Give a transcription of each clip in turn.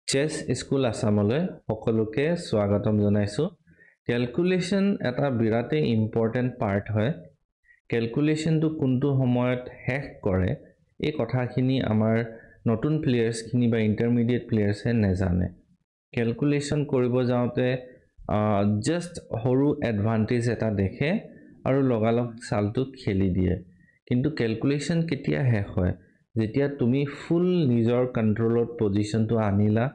চেছ school আসামলৈ সকলোকে স্বাগতম জনাইছো ক্যালকুলেশন এটা বিৰাটেই ইম্পৰ্টেন্ট পাৰ্ট হয় ক্যালকুলেশনটো কোনটো সময়ত শেষ কৰে এই কথাখিনি আমাৰ নতুন প্লেয়াৰ্স খিনি বা ইন্টাৰমিডিয়েট প্লেয়াৰ্সে নেজানে ক্যালকুলেশন কৰিব যাওঁতে জাস্ট সৰু এডভান্টেজ এটা দেখে আৰু লগালগ চালটো খেলি দিয়ে কিন্তু ক্যালকুলেশন কেতিয়া শেষ হয় যেতিয়া তুমি ফুল নিজৰ কন্ট্ৰোলত পজিশনটো আনিলা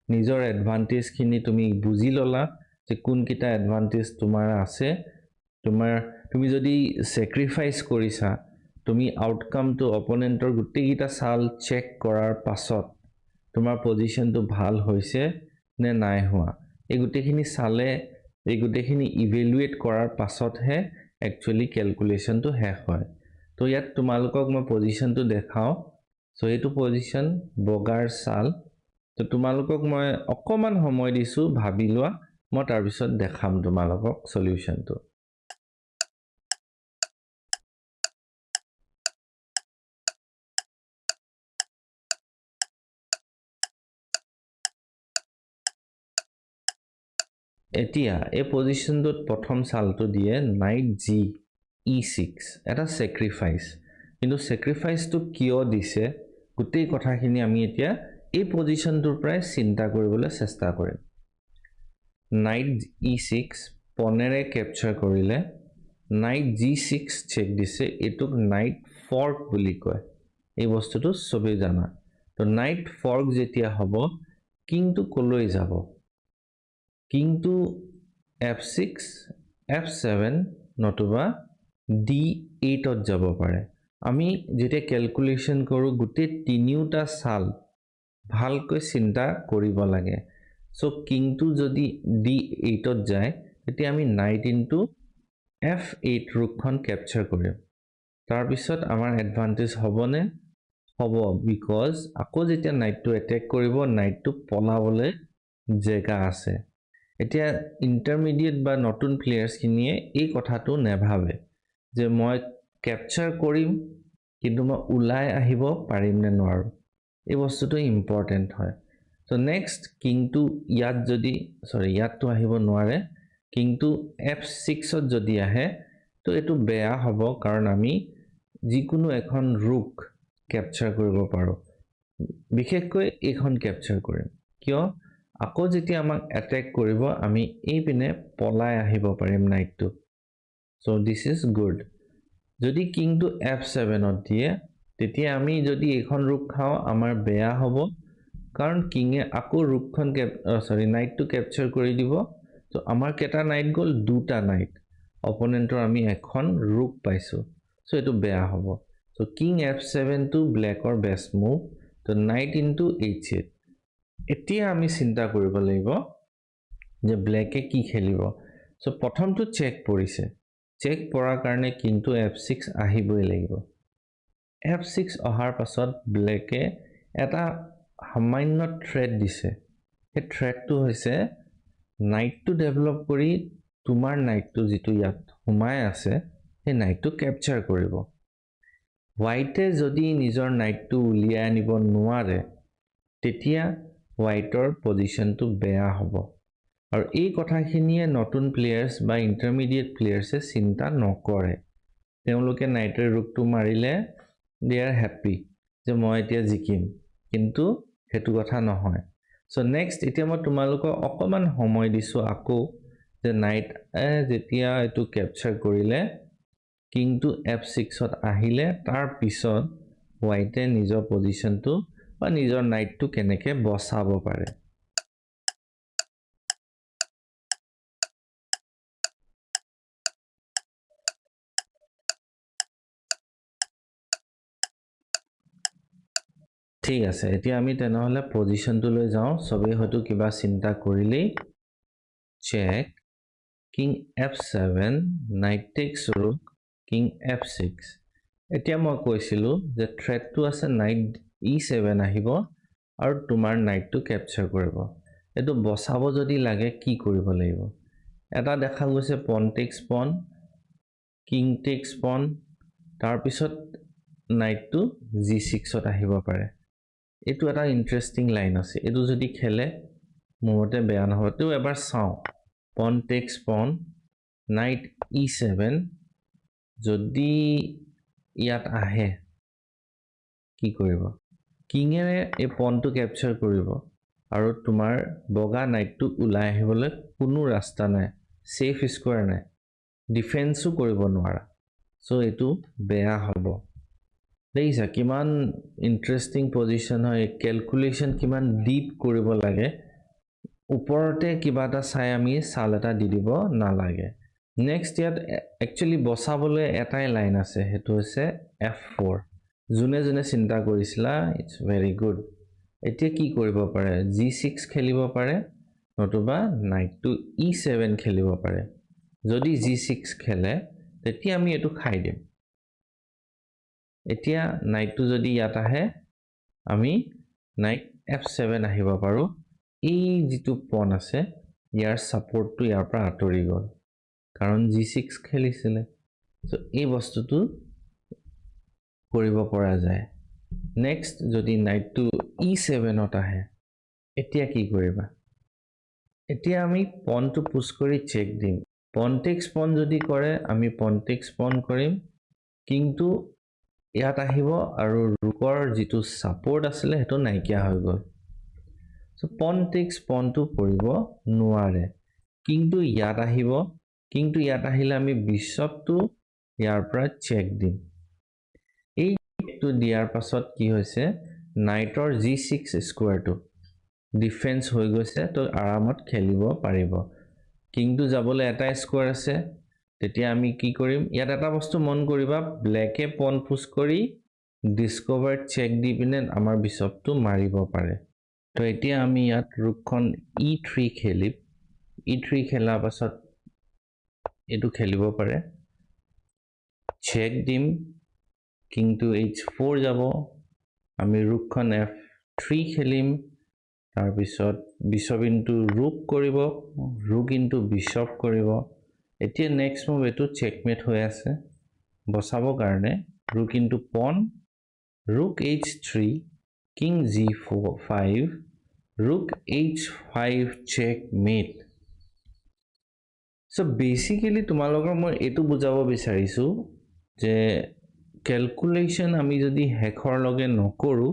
নিজৰ এডভান্টেজ খিনি তুমি বুজি ললা যে কোন কিটা এডভান্টেজ তোমাৰ আছে তুমি যদি স্যাক্ৰিফাইস কৰিছা তুমি আউটকামটো অপোনেন্টৰ গুটেইটা চাল চেক কৰাৰ পাছত তোমাৰ পজিশনটো ভাল হৈছে নে নাই হোৱা এই গুটেইখিনি চালে এই গুটেইখিনি ইভালুৱেট কৰাৰ পাছতহে একচুয়ালি ক্যালকুলেশনটো শেষ হয় তো ইয়াত তোমালোকক মই পজিশনটো দেখাও সো এইটো পজিশন বগাৰ চাল তো তোমালোকক মই অকমান সময় দিছো ভাবি লোৱা মই তাৰ পিছত দেখাম তোমালোকক সলিউশনটো এতিয়া এই পজিশনটোত প্ৰথম চালটো দিয়ে নাইট জি e6 এটা স্যাক্ৰিফাইস কিন্তু স্যাক্ৰিফাইসটো কিয় দিছে গোটেই কথাখিনি আমি এতিয়া এই পজিশনটোৰ পৰাই চিন্তা কৰিবলৈ চেষ্টা কৰিম নাইট e6 পনেৰে ক্যাপচাৰ কৰিলে নাইট g6 চেক দিছে এটুক নাইট ফৰ্ক বুলি কয় এই বস্তুটো সবে জানা তো নাইট ফৰ্ক যেতিয়া হ'ব কিংটো কলৈ যাব কিংটো f6 f7 নতুবা d8 ত যাব পাৰে আমি যেতিয়া ক্যালকুলেশন কৰো গুটে তিনিউটা চাল ভালকৈ চিন্তা কৰিব লাগে সো কিংটো যদি d8 ত যায় তেতিয়া আমি নাইট ইনটু f8 ৰুকখন ক্যাপচাৰ কৰিম তাৰ পিছত আমাৰ এডভান্টেজ হ'বনে হ'ব বিকজ আকৌ যেতিয়া নাইটটো এটেক কৰিব নাইটটো পলাবলৈ জেগা আছে এতিয়া ইন্টাৰমিডিয়েট বা নতুন প্লেয়াৰ্স খিনিয়ে এই কথাটো নেভাবে যে মই ক্যাপচাৰ কৰিম কিন্তু মই উলাই আহিব পাৰিম নে নোৱাৰো এই বস্তুটো ইম্পৰ্টেন্ট হয় সো নেক্সট কিংটো ইয়াত যদি ইয়াতটো আহিব নোৱাৰে কিংটো f6 ত যদি আহে তো এটো বেয়া হ'ব কাৰণ আমি যিকোনো এখন ৰুক ক্যাপচাৰ কৰিব পাৰো বিশেষকৈ এইখন ক্যাপচাৰ কৰিম কিয় আকৌ যেতিয়া আমাক এটেক কৰিব আমি এই পিনে পলাই আহিব পাৰিম নাইটটো সো দিস ইজ গুড যদি কিংটো f7 ত দিয়ে তেতিয়া আমি যদি এইখন ৰুক খাও আমাৰ বেয়া হ'ব কাৰণ কিংয়ে আকৌ ৰুকখন নাইটটো ক্যাপচাৰ কৰি দিব তো আমাৰ কেটা নাইট গল দুটা নাইট অপোনেন্টৰ আমি এখন ৰুক পাইছো সো এটো বেয়া হ'ব সো কিং f7 টু ব্ল্যাকৰ best move to knight into h8 এতিয়া আমি চিন্তা কৰিব লাগিব যে ব্ল্যাকে কি খেলিব সো প্ৰথমটো চেক পৰিছে চেক পৰাৰ কাৰণে কিংটো f6 আহিবই লাগিব f6 অহাৰ পাছত ব্ল্যাকে এটা সামান্য থ্ৰেট দিছে এই থ্ৰেটটো হৈছে নাইটটো ডেভেলপ কৰি তোমাৰ নাইটটো যিটো ইয়াত হুমাই আছে সেই নাইটটো ক্যাপচাৰ কৰিব হোৱাইটে যদি নিজৰ নাইটটো উলিয়াই আনিব নোৱাৰে তেতিয়া হোৱাইটৰ পজিশনটো বেয়া হ'ব আৰু এই কথাখিনিয়ে নতুন প্লেয়াৰ্স বা ইন্টাৰমিডিয়েট প্লেয়াৰ্সে চিন্তা নকৰে তেওঁলোকে নাইটৰ ৰুকটো মাৰিলে দে আৰ হ্যাপি যে মই এতিয়া জিকিম কিন্তু হেতু কথা নহয় সো নেক্সট এতিয়া মই তোমালোকক অকমান সময় দিছো আকৌ যে নাইট যেতিয়া এটো ক্যাপচাৰ কৰিলে কিংটো f6 ত আহিলে তাৰ পিছত হোৱাইটে নিজৰ পজিশনটো বা নিজৰ নাইটটো কেনেকে বচাব পাৰে ঠিক আছে এতিয়া আমি তেনেহলে পজিশনটো লৈ যাও সবে হয়তো কিবা চিন্তা কৰিলেই check king f7 knight takes rook king f6 এতিয়া মই কৈছিলো যে থ্ৰেটটো আছে নাইট e7 আহিব আৰু তোমাৰ নাইটটো ক্যাপচাৰ কৰিব এটো বচাব যদি লাগে কি কৰিব লাগিব এটা দেখা গৈছে পন টেক্স পন কিং টেক্স পন তাৰ পিছত নাইটটো g6 ত আহিব পাৰে এইটো এটা ইণ্টাৰেষ্টিং লাইন আছে, এইটো যদি খেলে মোৰ মতে বেয়া নহ'ব। তো এবাৰ চাওঁ, পন টেক্স পন, নাইট E7, যদি ইয়াত আহে কি কৰিব, কিঙেৰে এই পনটো কেপচাৰ কৰিব আৰু তোমাৰ বগা নাইটটো ওলাই আহিবলৈ কোনো ৰাস্তা নাই, ছেফ স্কোৱাৰ নাই, ডিফেন্সো কৰিব নোৱাৰা। চ' এইটো বেয়া হ'ব। দেখিছা কিমান ইণ্টাৰেষ্টিং পজিশ্যন হয়, কেলকুলেশ্যন কিমান ডিপ কৰিব লাগে। ওপৰতে কিবা এটা চাই আমি চাল এটা দি দিব নালাগে। নেক্সট ইয়াত একচুৱেলি বচাবলৈ এটাই লাইন আছে, সেইটো হৈছে F4। যোনে যোনে চিন্তা কৰিছিলা, ইটছ ভেৰি গুড। এতিয়া কি কৰিব পাৰে, G6 খেলিব পাৰে, নতুবা নাইটটো E7 খেলিব পাৰে। যদি G6 খেলে তেতিয়া আমি এইটো খাই দিম। এতিয়া নাইটটো যদি ইয়াত আহে আমি নাইট F7 আহিব পাৰোঁ। এই যিটো পন আছে ইয়াৰ ছাপৰ্টটো ইয়াৰ পৰা আঁতৰি গ'ল, কাৰণ G6 খেলিছিলে। চ' এই বস্তুটো কৰিব পৰা যায়। নেক্সট যদি নাইটটো E7ত আহে, এতিয়া কি কৰিবা, এতিয়া আমি পনটো পুছ কৰি চেক দিম। পন টেক্স পন যদি কৰে আমি পন টেক্স পন কৰিম, কিন্তু ইয়াত আহিব আৰু ৰুকৰ যিটো ছাপৰ্ট আছিলে সেইটো নাইকিয়া হৈ গ'ল। চ' পন টেক্স পনটো কৰিব নোৱাৰে, কিন্তু ইয়াত আহিব, কিন্তু ইয়াত আহিলে আমি বিশ্বপটো ইয়াৰ পৰা চেক দিম। এই চেকটো দিয়াৰ পাছত কি হৈছে, নাইটৰ G6 স্কোৱাৰটো ডিফেন্স হৈ গৈছে, তো আৰামত খেলিব পাৰিব। কিংটো যাবলৈ এটা স্কোৱাৰ আছে, তেতিয়া আমি কি কৰিম, ইয়াত এটা বস্তু মন কৰিবা, ব্লেকে পন পুছ কৰি ডিস্কভাৰ চেক দি পিনে আমাৰ বিশ্বপটো মাৰিব পাৰে। তো এতিয়া আমি ইয়াত ৰুকখন E3 খেলিম। E3 খেলাৰ পাছত এইটো খেলিব পাৰে, চেক দিম, কিংটো H4 যাব, আমি ৰুকখন F3 খেলিম, তাৰপিছত বিশ্বপ ইনটু ৰুক কৰিব, ৰুক ইনটু বিশ্বপ কৰিব। এতিয়া নেক্সট মুভ এইটো চেকমেট হৈ আছে, বচাবৰ কাৰণে rook into pawn, rook H3, king G5, rook H5 checkmate. So' basically তোমালোকৰ মই এইটো বুজাব বিচাৰিছোঁ যে কেলকুলেশ্যন আমি যদি শেষৰ লগে নকৰোঁ,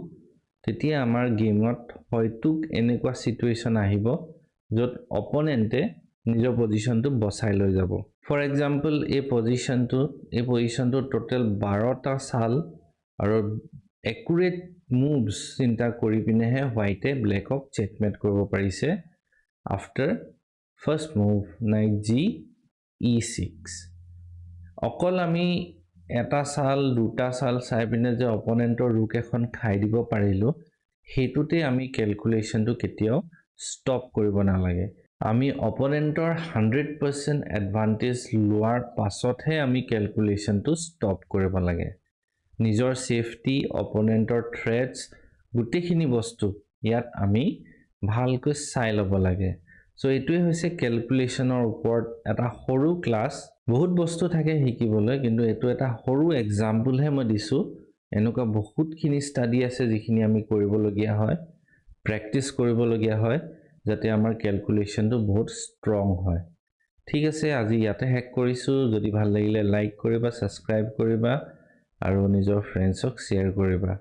তেতিয়া আমাৰ গেমত হয়তো এনেকুৱা চিটুৱেশ্যন আহিব য'ত অপনেণ্টে নিজৰ পজিশ্যনটো বচাই লৈ যাব। ফৰ এক্সাম্পল এই পজিশ্যনটো টোটেল 12টা চাল আৰু একুৰেট মুভছ চিন্তা কৰি পিনেহে হোৱাইটে ব্লেকক চেকমেট কৰিব পাৰিছে after first move night E6। অকল আমি এটা চাল দুটা চাল চাই পিনে যে অপনেণ্টৰ ৰুক এখন খাই দিব পাৰিলোঁ, সেইটোতে আমি কেলকুলেশ্যনটো কেতিয়াও ষ্টপ কৰিব নালাগে। আমি অপনেণ্টৰ 100% এডভান্টেজ লোৱাৰ পাছতহে আমি কেলকুলেশ্যনটো ষ্টপ কৰিব লাগে। নিজৰ ছেফটি, অপনেণ্টৰ থ্ৰেটছ, গোটেইখিনি বস্তু ইয়াত আমি ভালকৈ চাই ল'ব লাগে। চ' এইটোৱে হৈছে কেলকুলেশ্যনৰ ওপৰত এটা সৰু ক্লাছ। বহুত বস্তু থাকে শিকিবলৈ, কিন্তু এইটো এটা সৰু এক্সাম্পলহে মই দিছোঁ। এনেকুৱা বহুতখিনি ষ্টাডি আছে যিখিনি আমি কৰিবলগীয়া হয়, প্ৰেক্টিছ কৰিবলগীয়া হয়, যাতে আমাৰ কেলকুলেশ্যনটো বহুত ষ্ট্ৰং হয়। ঠিক আছে, আজি ইয়াতে শেষ কৰিছোঁ। যদি ভাল লাগিলে লাইক কৰিবা, ছাবস্ক্ৰাইব কৰিবা আৰু নিজৰ ফ্ৰেণ্ডছক শ্বেয়াৰ কৰিবা।